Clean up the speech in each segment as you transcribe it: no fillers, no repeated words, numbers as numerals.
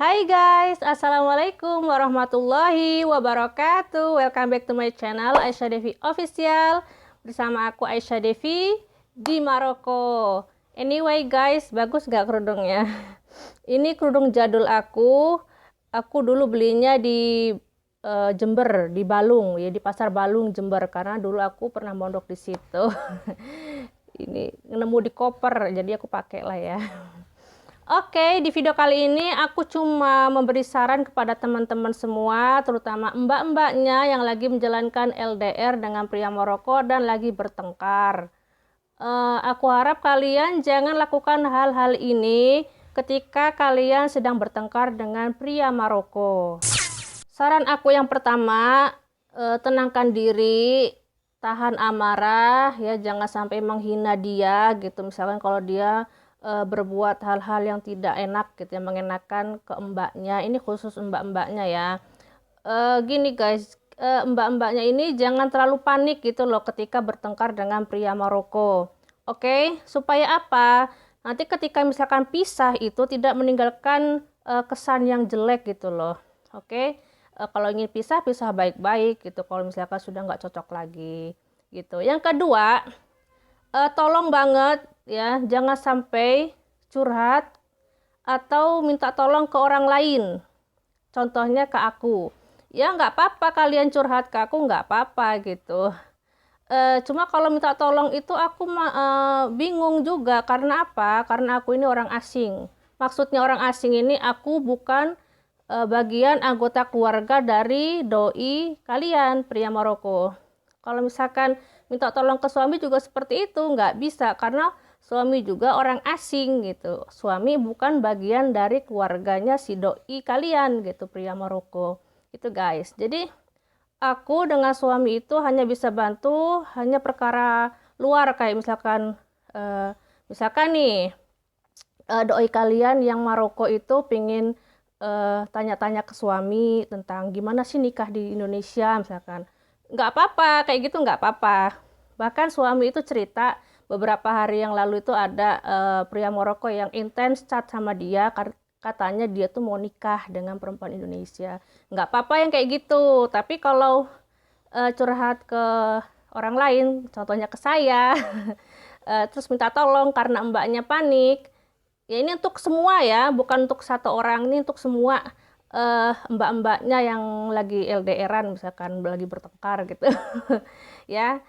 Hai guys, Assalamualaikum warahmatullahi wabarakatuh. Welcome back to my channel Aisyah Devi Official. Bersama aku Aisyah Devi di Maroko. Anyway guys, bagus gak kerudungnya? Ini kerudung jadul aku. Aku dulu belinya di Jember, di Balung, ya di Pasar Balung Jember, karena dulu aku pernah mondok di situ. Ini nemu di koper, jadi aku pakai lah ya. Oke, di video kali ini aku cuma memberi saran kepada teman-teman semua, terutama mbak-mbaknya yang lagi menjalankan LDR dengan pria Maroko dan lagi bertengkar. Aku harap kalian jangan lakukan hal-hal ini ketika kalian sedang bertengkar dengan pria Maroko. Saran aku yang pertama, tenangkan diri, tahan amarah, ya jangan sampai menghina dia gitu. Misalkan kalau dia berbuat hal-hal yang tidak enak gitu, yang mengenakan ke mbaknya, ini khusus mbak-mbaknya ya. Gini guys, mbak-mbaknya ini jangan terlalu panik gitu loh ketika bertengkar dengan pria Maroko. Oke, supaya apa? Nanti ketika misalkan pisah itu tidak meninggalkan kesan yang jelek gitu loh. Oke, kalau ingin pisah, pisah baik-baik gitu. Kalau misalkan sudah nggak cocok lagi gitu. Yang kedua, tolong banget ya, jangan sampai curhat atau minta tolong ke orang lain. Contohnya ke aku. Ya nggak apa-apa kalian curhat ke aku, nggak apa-apa gitu. Cuma kalau minta tolong itu aku bingung juga. Karena apa? Karena aku ini orang asing. Maksudnya orang asing ini aku bukan bagian anggota keluarga dari doi kalian, pria Maroko. Kalau misalkan minta tolong ke suami juga seperti itu, nggak bisa karena suami juga orang asing gitu. Suami bukan bagian dari keluarganya si doi kalian gitu, pria Maroko. Itu guys. Jadi aku dengan suami itu hanya bisa bantu hanya perkara luar kayak misalkan nih doi kalian yang Maroko itu pingin tanya-tanya ke suami tentang gimana sih nikah di Indonesia misalkan. Nggak apa-apa, kayak gitu nggak apa-apa. Bahkan suami itu cerita beberapa hari yang lalu itu ada pria Maroko yang intens chat sama dia, katanya dia tuh mau nikah dengan perempuan Indonesia. Nggak apa-apa yang kayak gitu, tapi kalau curhat ke orang lain, contohnya ke saya, terus minta tolong karena mbaknya panik, ya ini untuk semua ya, bukan untuk satu orang, ini untuk semua mbak-mbaknya yang lagi LDRan misalkan lagi bertengkar gitu. Ya,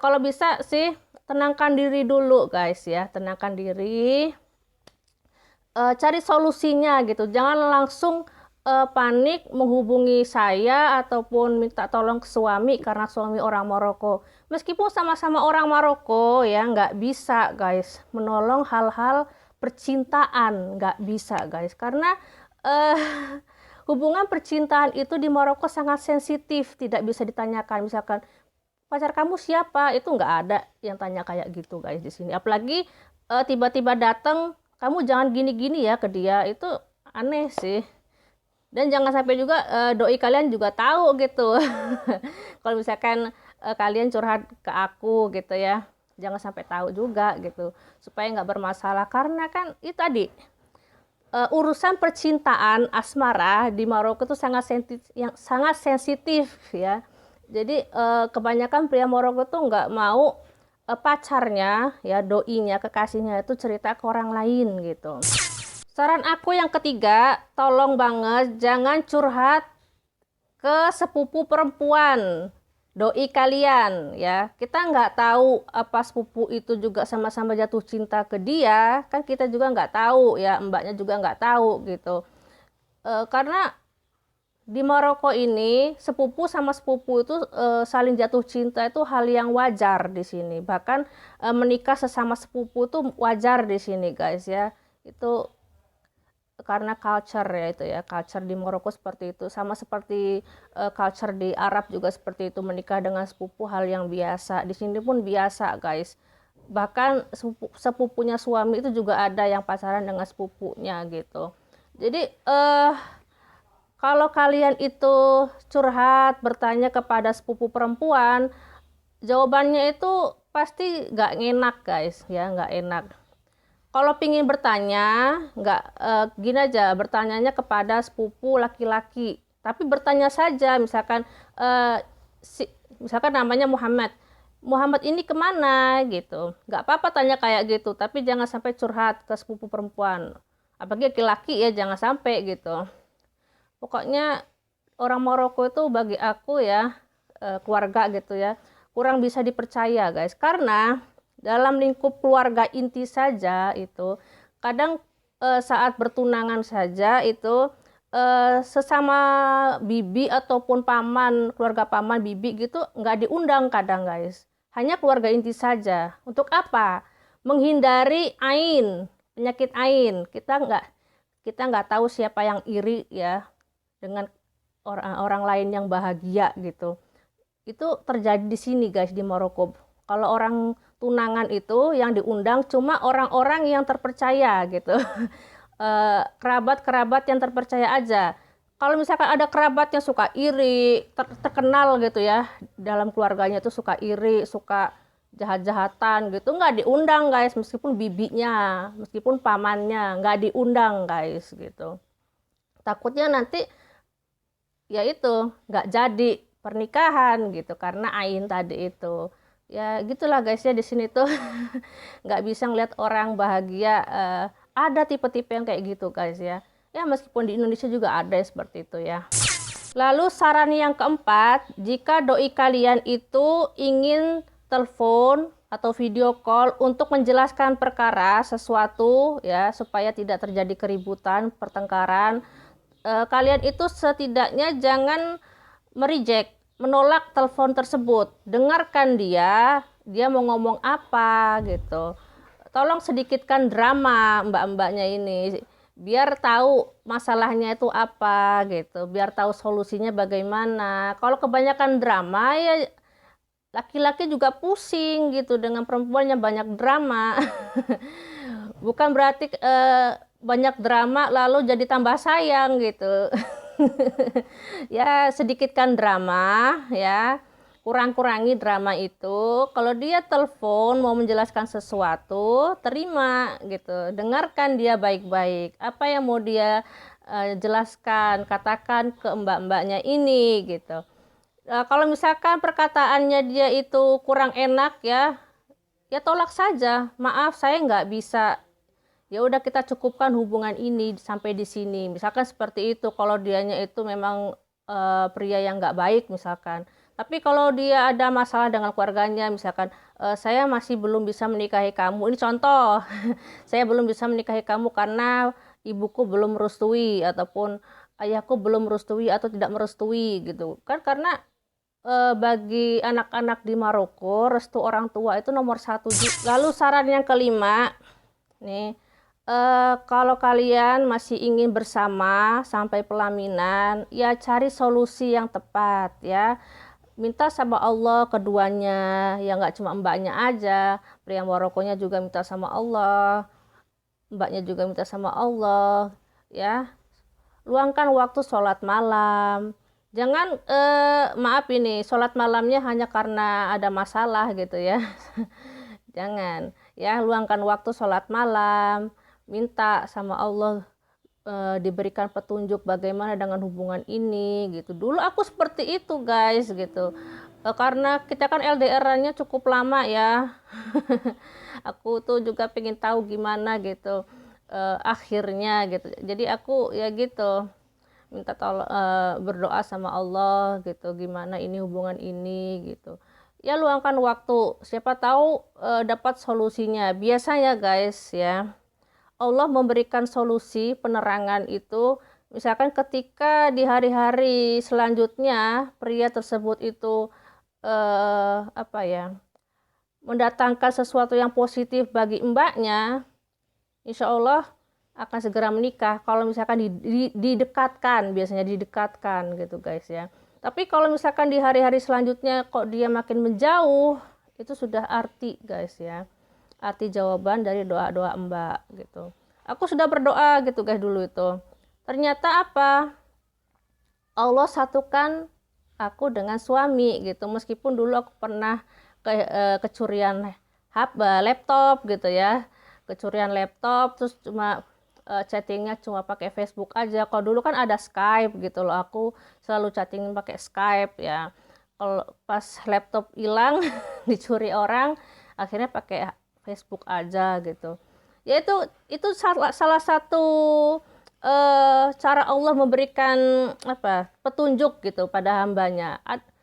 kalau bisa sih tenangkan diri dulu guys ya, tenangkan diri, cari solusinya gitu, jangan langsung panik menghubungi saya ataupun minta tolong ke suami karena suami orang Maroko. Meskipun sama-sama orang Maroko ya, nggak bisa guys menolong hal-hal percintaan, nggak bisa guys, karena eh, hubungan percintaan itu di Maroko sangat sensitif, tidak bisa ditanyakan. Misalkan pacar kamu siapa, itu nggak ada yang tanya kayak gitu guys di sini. Apalagi tiba-tiba datang, kamu jangan gini-gini ya ke dia, itu aneh sih. Dan jangan sampai juga doi kalian juga tahu gitu. Kalau misalkan kalian curhat ke aku gitu ya, jangan sampai tahu juga gitu, supaya nggak bermasalah. Karena kan itu tadi urusan percintaan asmara di Maroko itu sangat sensitif ya. Jadi kebanyakan pria Maroko tuh nggak mau pacarnya ya, doinya, kekasihnya itu cerita ke orang lain gitu. Saran aku yang ketiga, tolong banget jangan curhat ke sepupu perempuan, doi kalian ya. Kita nggak tahu apa sepupu itu juga sama-sama jatuh cinta ke dia, kan kita juga nggak tahu ya, mbaknya juga nggak tahu gitu. Karena di Maroko ini sepupu sama sepupu itu saling jatuh cinta itu hal yang wajar di sini. Bahkan menikah sesama sepupu itu wajar di sini guys ya. Itu karena culture ya, itu ya, culture di Maroko seperti itu, sama seperti culture di Arab juga seperti itu, menikah dengan sepupu hal yang biasa. Di sini pun biasa guys, bahkan sepupunya suami itu juga ada yang pacaran dengan sepupunya gitu. Jadi kalau kalian itu curhat bertanya kepada sepupu perempuan, jawabannya itu pasti nggak enak guys ya, nggak enak. Kalau pingin bertanya, nggak gini aja, bertanyanya kepada sepupu laki-laki. Tapi bertanya saja, misalkan eh, misalkan namanya Muhammad. Muhammad ini kemana gitu. Nggak apa-apa tanya kayak gitu, tapi jangan sampai curhat ke sepupu perempuan. Apalagi laki-laki ya, jangan sampai gitu. Pokoknya orang Maroko itu bagi aku ya, keluarga gitu ya, kurang bisa dipercaya guys. Karena dalam lingkup keluarga inti saja itu kadang saat bertunangan saja itu sesama bibi ataupun paman, keluarga paman bibi gitu nggak diundang kadang guys. Hanya keluarga inti saja. Untuk apa? Menghindari ain, penyakit ain. Kita nggak tahu siapa yang iri ya dengan orang lain yang bahagia gitu. Itu terjadi di sini guys, di Maroko. Kalau orang tunangan itu yang diundang cuma orang-orang yang terpercaya gitu. Kerabat-kerabat yang terpercaya aja. Kalau misalkan ada kerabat yang suka iri, terkenal gitu ya, dalam keluarganya itu suka iri, suka jahat-jahatan gitu, nggak diundang guys, meskipun bibinya, meskipun pamannya, nggak diundang guys gitu. Takutnya nanti ya itu nggak jadi pernikahan gitu karena Ain tadi itu. Ya gitulah guys ya, di sini tuh nggak bisa ngeliat orang bahagia. Ada tipe-tipe yang kayak gitu guys ya. Ya meskipun di Indonesia juga ada seperti itu ya. Lalu saran yang keempat, jika doi kalian itu ingin telepon atau video call untuk menjelaskan perkara sesuatu ya, supaya tidak terjadi keributan, pertengkaran, kalian itu setidaknya jangan mereject, menolak telepon tersebut. Dengarkan dia mau ngomong apa gitu. Tolong sedikitkan drama mbak-mbaknya ini, biar tahu masalahnya itu apa gitu, biar tahu solusinya bagaimana. Kalau kebanyakan drama ya laki-laki juga pusing gitu dengan perempuan yang banyak drama. Bukan berarti banyak drama lalu jadi tambah sayang gitu. Ya sedikitkan drama ya, kurang-kurangi drama itu. Kalau dia telepon mau menjelaskan sesuatu, terima gitu, dengarkan dia baik-baik apa yang mau dia jelaskan, katakan ke mbak-mbaknya ini gitu. Kalau misalkan perkataannya dia itu kurang enak ya, ya tolak saja, maaf saya nggak bisa, ya udah kita cukupkan hubungan ini sampai di sini, misalkan seperti itu. Kalau dianya itu memang pria yang nggak baik misalkan. Tapi kalau dia ada masalah dengan keluarganya, misalkan saya masih belum bisa menikahi kamu, ini contoh. Saya belum bisa menikahi kamu karena ibuku belum merestui ataupun ayahku belum merestui atau tidak merestui gitu kan. Karena bagi anak-anak di Maroko restu orang tua itu nomor satu. Lalu saran yang kelima nih, kalau kalian masih ingin bersama sampai pelaminan, ya cari solusi yang tepat ya. Minta sama Allah keduanya, ya nggak cuma mbaknya aja, pria Marokonya juga minta sama Allah, mbaknya juga minta sama Allah ya. Luangkan waktu sholat malam. Jangan maaf ini, sholat malamnya hanya karena ada masalah gitu ya. Jangan ya, luangkan waktu sholat malam, minta sama Allah diberikan petunjuk bagaimana dengan hubungan ini gitu. Dulu aku seperti itu guys gitu. Karena kita kan LDR-nya cukup lama ya. Aku tuh juga pengen tahu gimana gitu akhirnya gitu. Jadi aku ya gitu, minta tolong, berdoa sama Allah gitu, gimana ini hubungan ini gitu. Ya luangkan waktu, siapa tahu dapat solusinya. Biasanya guys ya, Allah memberikan solusi penerangan itu misalkan ketika di hari-hari selanjutnya pria tersebut itu apa ya, mendatangkan sesuatu yang positif bagi mbaknya, insya Allah akan segera menikah. Kalau misalkan didekatkan, biasanya didekatkan gitu guys ya. Tapi kalau misalkan di hari-hari selanjutnya kok dia makin menjauh, itu sudah arti guys ya, arti jawaban dari doa-doa mbak gitu. Aku sudah berdoa gitu guys dulu itu. Ternyata apa? Allah satukan aku dengan suami gitu. Meskipun dulu aku pernah kecurian laptop gitu ya. kecurian laptop, terus cuma chattingnya cuma pakai Facebook aja. Kalau dulu kan ada Skype gitu loh, aku selalu chattingin pakai Skype ya. Kalau pas laptop hilang dicuri orang, akhirnya pakai Facebook aja gitu. Ya itu salah satu cara Allah memberikan apa petunjuk gitu pada hambanya.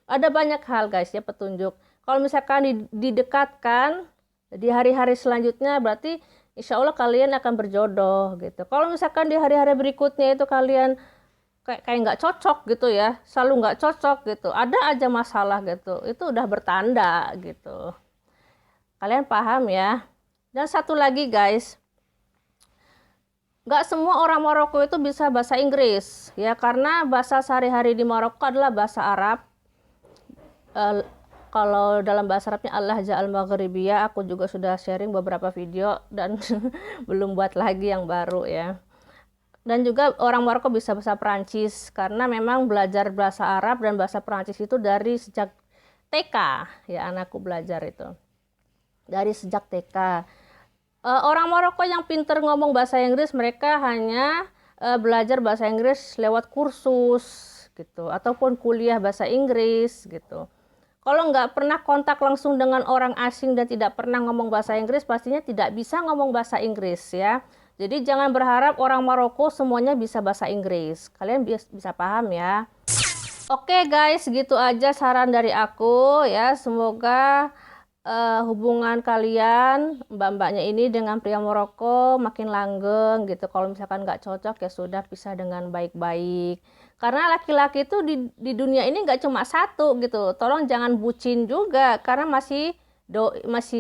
Ada banyak hal guys ya petunjuk. Kalau misalkan didekatkan di hari-hari selanjutnya, berarti insya Allah kalian akan berjodoh gitu. Kalau misalkan di hari-hari berikutnya itu kalian kayak nggak cocok gitu ya, selalu nggak cocok gitu, ada aja masalah gitu, itu udah bertanda gitu. Kalian paham ya? Dan satu lagi guys, nggak semua orang Maroko itu bisa bahasa Inggris ya, karena bahasa sehari-hari di Maroko adalah bahasa Arab. Kalau dalam bahasa Arabnya Allah Ja'al Maghribiyah, aku juga sudah sharing beberapa video dan belum buat lagi yang baru ya. Dan juga orang Maroko bisa bahasa Perancis karena memang belajar bahasa Arab dan bahasa Perancis itu dari sejak TK ya, anakku belajar itu dari sejak TK. Orang Maroko yang pinter ngomong bahasa Inggris, mereka hanya belajar bahasa Inggris lewat kursus gitu ataupun kuliah bahasa Inggris gitu. Kalau nggak pernah kontak langsung dengan orang asing dan tidak pernah ngomong bahasa Inggris, pastinya tidak bisa ngomong bahasa Inggris ya. Jadi jangan berharap orang Maroko semuanya bisa bahasa Inggris. Kalian bisa paham ya. Oke guys, gitu aja saran dari aku ya. Semoga hubungan kalian mbak-mbaknya ini dengan pria Maroko makin langgeng gitu. Kalau misalkan nggak cocok ya sudah pisah dengan baik-baik. Karena laki-laki itu di dunia ini nggak cuma satu gitu. Tolong jangan bucin juga karena masih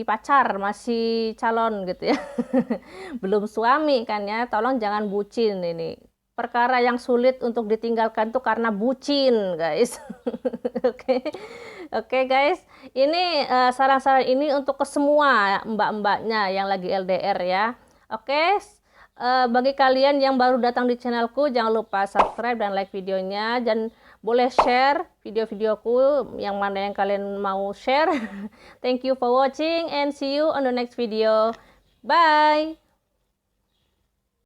pacar, masih calon gitu ya. Belum suami kan ya. Tolong jangan bucin ini. Perkara yang sulit untuk ditinggalkan tuh karena bucin, guys. Oke. Oke, guys. Ini saran-saran ini untuk ke semua mbak-mbaknya yang lagi LDR ya. Oke. Bagi kalian yang baru datang di channelku, jangan lupa subscribe dan like videonya, dan boleh share video-videoku yang mana yang kalian mau share. Thank you for watching and see you on the next video. Bye.